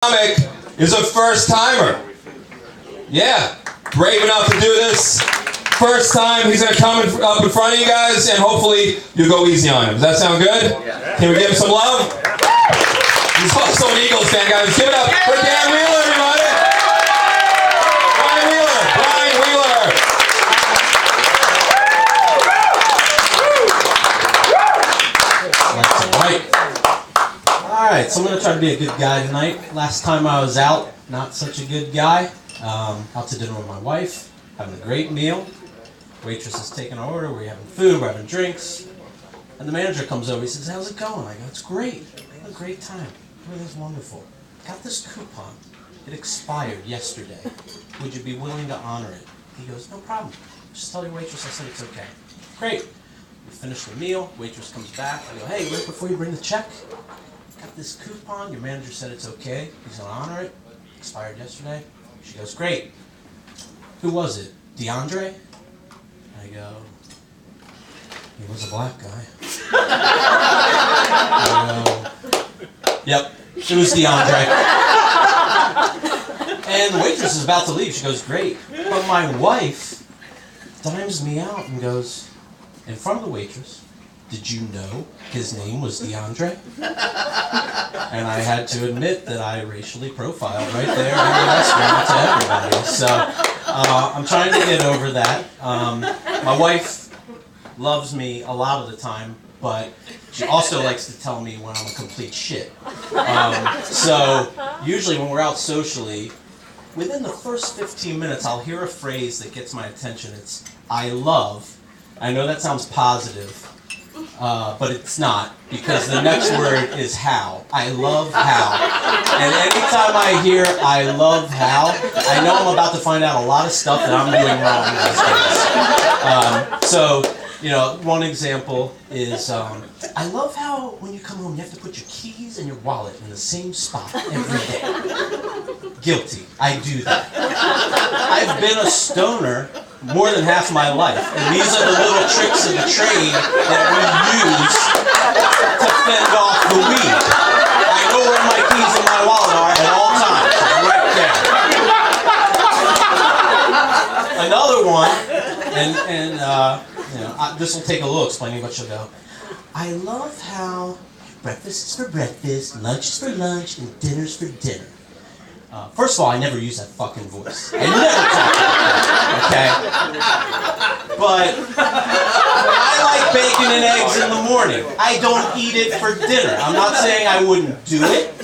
Comic is a first-timer. Yeah, brave enough to do this. First time, he's going to come up in front of you guys, and hopefully you'll go easy on him. Does that sound good? Can we give him some love? He's also an Eagles fan, guys. Give it up for Dan Weiler, everybody. Brian Weiler. Brian Weiler. Right. Alright, so I'm going to try to be a good guy tonight. Last time I was out, not such a good guy. Out to dinner with my wife, having a great meal. Waitress is taking our order, we're having food, we're having drinks. And the manager comes over, he says, "How's it going?" I go, "It's great. I had a great time. Everything's wonderful. Got this coupon. It expired yesterday. Would you be willing to honor it?" He goes, "No problem. Just tell your waitress I said it's okay." Great. We finish the meal, waitress comes back. I go, "Hey, wait before you bring the check. Got this coupon, your manager said it's okay. He's going to honor it. Expired yesterday." She goes, "Great. Who was it? DeAndre?" I go, "He was a black guy." I go, "Yep, it was DeAndre." And the waitress is about to leave. She goes, "Great." But my wife dimes me out and goes, in front of the waitress, "Did you know his name was DeAndre?" And I had to admit that I racially profiled right there in the restaurant to everybody. So I'm trying to get over that. My wife loves me a lot of the time, but she also likes to tell me when I'm a complete shit. So usually when we're out socially, within the first 15 minutes, I'll hear a phrase that gets my attention. It's, "I love." I know that sounds positive, but it's not, because the next word is how. I love how. And anytime I hear "I love how," I know I'm about to find out a lot of stuff that I'm doing wrong these days. So, one example is, "I love how when you come home you have to put your keys and your wallet in the same spot every day." Guilty. I do that. I've been a stoner more than half my life, and these are the little tricks of the trade that we use to fend off the weed. I know where my keys and my wallet are at all times, right there. Another one, and this will take a little explaining, but she'll go, "I love how breakfast is for breakfast, lunch is for lunch, and dinner's for dinner." First of all, I never use that fucking voice. I never talk like that, okay? But I like bacon and eggs in the morning. I don't eat it for dinner. I'm not saying I wouldn't do it,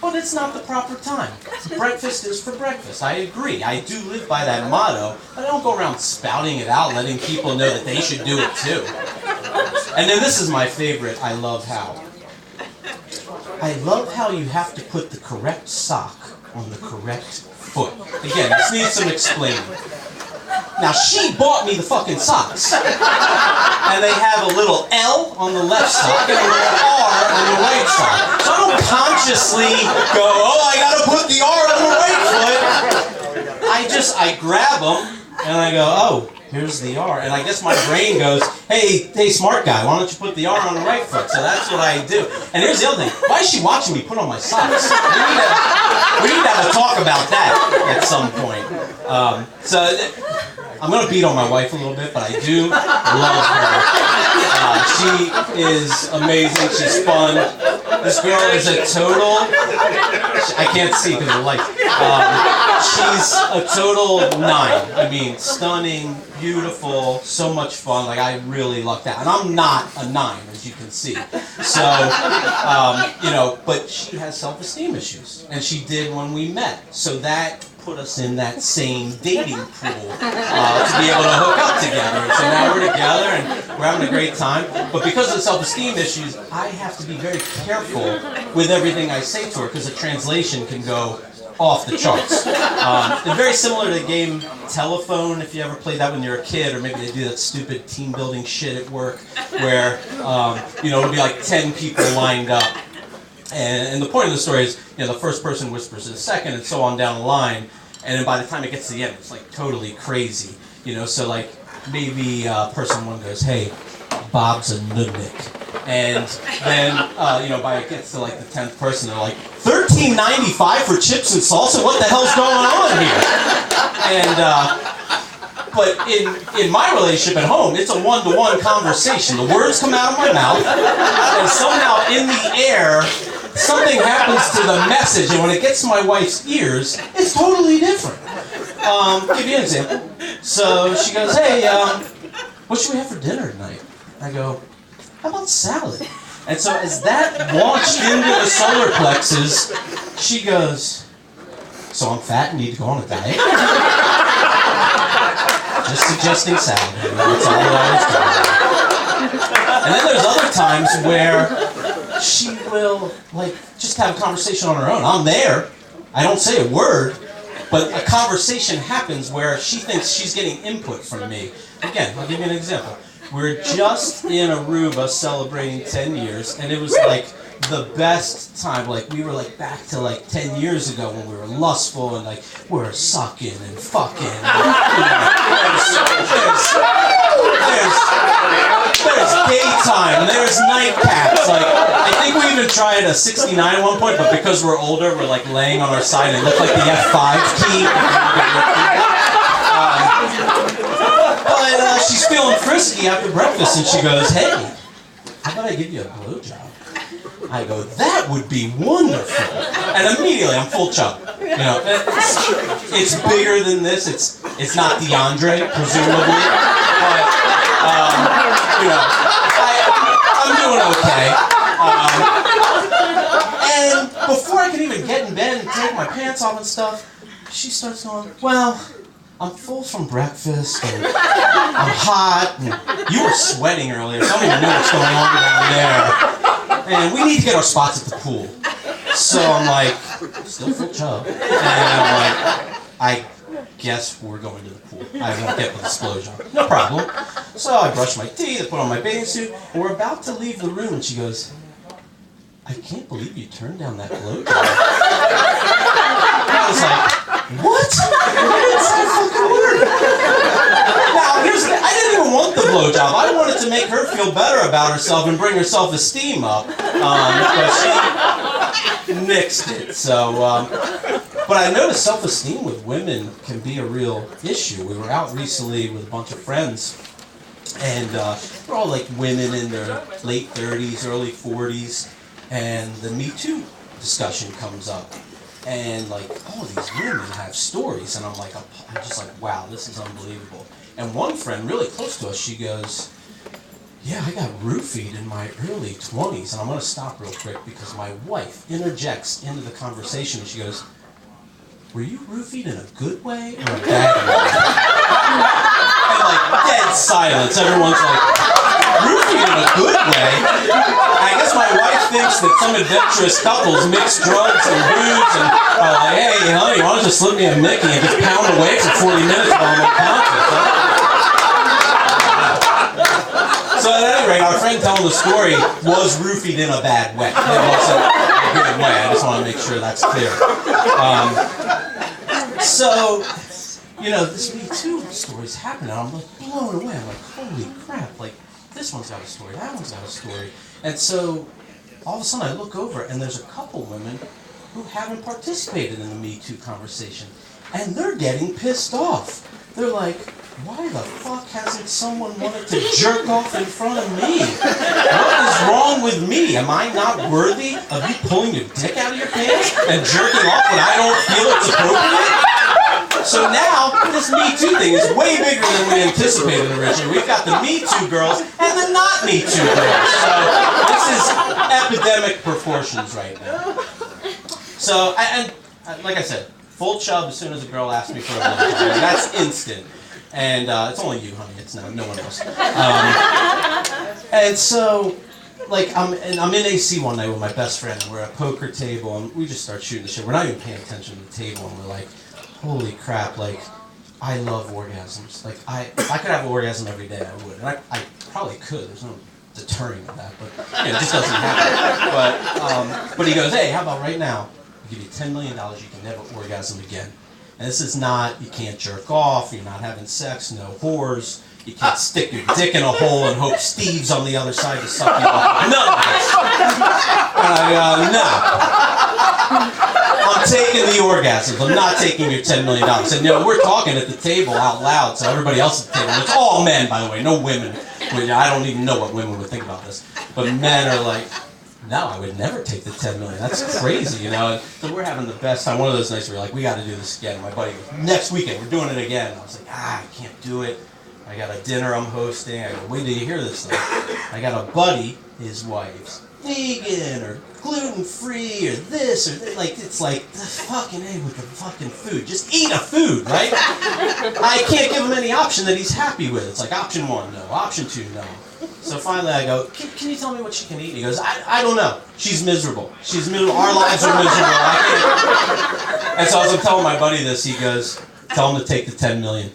but it's not the proper time. Breakfast is for breakfast. I agree. I do live by that motto, but I don't go around spouting it out, letting people know that they should do it too. And then this is my favorite, "I love how." "I love how you have to put the correct sock on the correct foot." Again, this needs some explaining. Now, she bought me the fucking socks. And they have a little L on the left sock and a little R on the right sock. So I don't consciously go, "Oh, I gotta put the R on the right foot." I grab them and I go, "Oh, here's the R." And I guess my brain goes, hey, smart guy, why don't you put the R on the right foot?" So that's what I do. And here's the other thing. Why is she watching me put on my socks? We need to have a talk about that at some point. I'm going to beat on my wife a little bit, but I do love her. She is amazing. She's fun. This girl is a total... I can't see because of the light. She's a total 9. I mean, stunning, beautiful, so much fun. Like, I really lucked out. And I'm not a 9, as you can see. So, but she has self-esteem issues. And she did when we met. So that put us in that same dating pool to be able to hook up together. So now we're together and we're having a great time. But because of the self-esteem issues, I have to be very careful with everything I say to her, because the translation can go off the charts. They're very similar to the game Telephone, if you ever played that when you were a kid, or maybe they do that stupid team building shit at work where, it'll be like 10 people lined up. And the point of the story is, the first person whispers to the second, and so on down the line. And then by the time it gets to the end, it's like totally crazy. So like maybe person one goes, "Hey, Bob's a nudnik." And then, by it gets to like the 10th person, they're like, $13.95 for chips and salsa? What the hell's going on here? And, but in my relationship at home, it's a one-to-one conversation. The words come out of my mouth, and somehow in the air, something happens to the message, and when it gets to my wife's ears, it's totally different. Give you an example. So she goes, hey, what should we have for dinner tonight? I go, how about salad? And so as that launched into the solar plexus, she goes, so I'm fat and need to go on a diet? Just suggesting salad. That's all I was doing. And then there's other times where she will just have a conversation on her own. I'm there. I don't say a word, but a conversation happens where she thinks she's getting input from me. Again, I'll give you an example. We're just in Aruba celebrating 10 years, and it was like the best time. Like we were like back to like 10 years ago when we were lustful and like we're sucking and fucking. There's daytime, there's nightcaps. Like I think we even tried a 69 at one point, but because we're older, we're like laying on our side and it looked like the F5 key. But she's feeling frisky after breakfast, and she goes, "Hey, how about I give you a blowjob?" I go, "That would be wonderful." And immediately I'm full chub. It's bigger than this. It's not DeAndre, presumably, but I'm doing okay. And before I can even get in bed and take my pants off and stuff, she starts going, "Well, I'm full from breakfast, and I'm hot, and you were sweating earlier, so I don't even know what's going on down there. And we need to get our spots at the pool." So I'm like, still full chub, and I'm like, I guess we're going to the pool. I won't get the explosion. No problem. So I brush my teeth, I put on my bathing suit, and we're about to leave the room, and she goes, "I can't believe you turned down that blowjob." I was like, "What? I didn't say a fucking word." Now, here's the thing. I didn't even want the blowjob. I wanted to make her feel better about herself and bring her self-esteem up. But she nixed it. So, but I noticed self-esteem with women can be a real issue. We were out recently with a bunch of friends, and they're all like women in their late 30s, early 40s, and the Me Too discussion comes up. And like all of these women have stories, and I'm just like, wow, this is unbelievable. And one friend really close to us, she goes, "Yeah, I got roofied in my early 20s." And I'm going to stop real quick because my wife interjects into the conversation, and she goes, "Were you roofied in a good way or a bad way?" And like dead silence. Everyone's like, "Roofied in a good way?" I guess my wife thinks that some adventurous couples mix drugs and booze and are like, "Hey, honey, why don't you slip me a Mickey and just pound away for 40 minutes while I'm unconscious?" So at any rate, our friend telling the story was roofied in a bad way. It wasn't a good way. I just want to make sure that's clear. So, this Me Too story's happening. I'm like blown away. I'm like, holy crap! Like this one's got a story. That one's got a story. And so all of a sudden I look over and there's a couple women who haven't participated in the Me Too conversation. And they're getting pissed off. They're like, why the fuck hasn't someone wanted to jerk off in front of me? What is wrong with me? Am I not worthy of you pulling your dick out of your pants and jerking off when I don't feel it's appropriate? So now, this Me Too thing is way bigger than we anticipated originally. We've got the Me Too girls and the not Me Too girls. So this is epidemic proportions right now. So, and like I said, full chub as soon as a girl asks me for a blowjob. That's instant. And it's only you, honey. It's no one else. And so, like, I'm in AC one night with my best friend, and we're at a poker table, and we just start shooting the shit. We're not even paying attention to the table, and we're like, holy crap, like, I love orgasms. Like, if I could have an orgasm every day, I would. And I probably could. There's no deterring of that, but it just doesn't happen. But he goes, hey, how about right now? I'll give you $10 million, you can never orgasm again. And this is not, you can't jerk off, you're not having sex, no whores, You can't stick your dick in a hole and hope Steve's on the other side to suck you up. None of this. And I go, no. I'm taking the orgasms. I'm not taking your $10 million. And we're talking at the table out loud, so everybody else at the table, it's all men, by the way, no women. I don't even know what women would think about this. But men are like, no, I would never take the $10 million. That's crazy, And so we're having the best time. One of those nights where we're like, we got to do this again. My buddy goes, next weekend, we're doing it again. I was like, I can't do it. I got a dinner I'm hosting. I go, wait till you hear this thing. I got a buddy, his wife's vegan or gluten-free or this or that. Like, it's like the fucking A with the fucking food. Just eat a food, right? I can't give him any option that he's happy with. It's like option 1, no. Option 2, no. So finally I go, can you tell me what she can eat? He goes, I don't know. She's miserable. She's miserable. Our lives are miserable. I can't. And so as I'm telling my buddy this, he goes, tell him to take the $10 million.